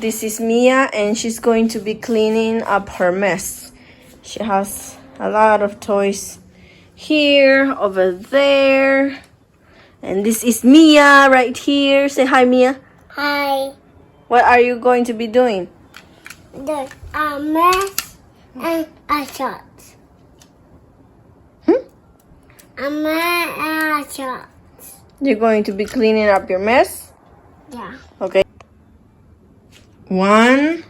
This is Mia, and she's going to be cleaning up her mess. She has a lot of toys here, over there. And this is Mia right here. Say hi, Mia. Hi. What are you going to be doing? The mess and a shot. A mess and a shot. You're going to be cleaning up your mess? Yeah. Okay. 1,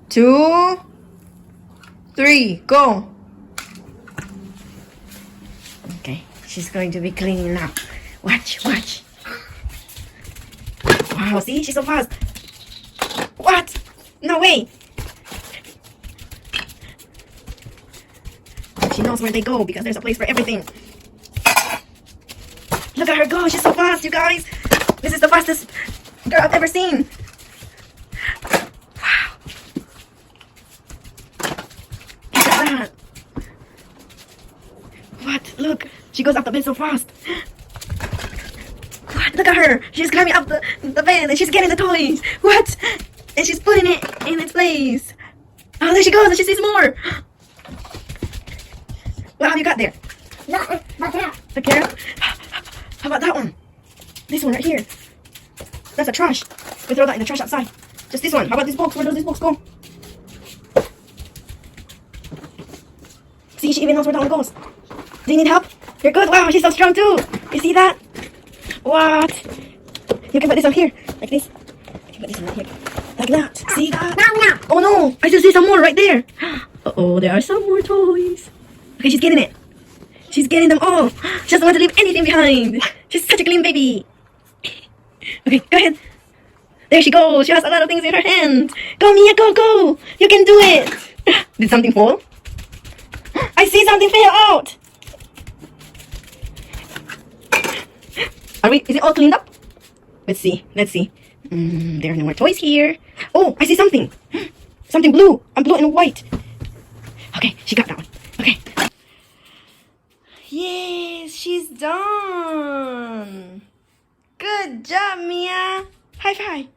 2, 3, go. Okay, she's going to be cleaning now. Watch. Wow, see, she's so fast. What? No way. She knows where they go because there's a place for everything. Look at her go, she's so fast, you guys. This is the fastest girl I've ever seen. Wow. Look at that. What? Look, she goes up the bed so fast. What? Look at her. She's climbing up the bed and she's getting the toys. What? And she's putting it in its place. Oh, there she goes and she sees more. What have you got there? The carrot? How about that one? This one right here. That's a trash. We throw that in the trash outside. Just this one. How about this box? Where does this box go? See, she even knows where that one goes. Do you need help? You're good. Wow, she's so strong too. You see that? What? You can put this on here. Like this. You can put this one right here. Like that. See that? No. Oh no. I still see some more right there. Uh-oh, there are some more toys. Okay, she's getting it. She's getting them all. She doesn't want to leave anything behind. She's such a clean baby. Okay, go ahead. There she goes. She has a lot of things in her hand. Go, Mia, go. You can do it. Did something fall? I see something fell out. Is it all cleaned up? Let's see. There are no more toys here. Oh, I see something. Something blue. Blue and white. Okay, she got that one. Okay. Yes, she's done. Good job, Mia. High five.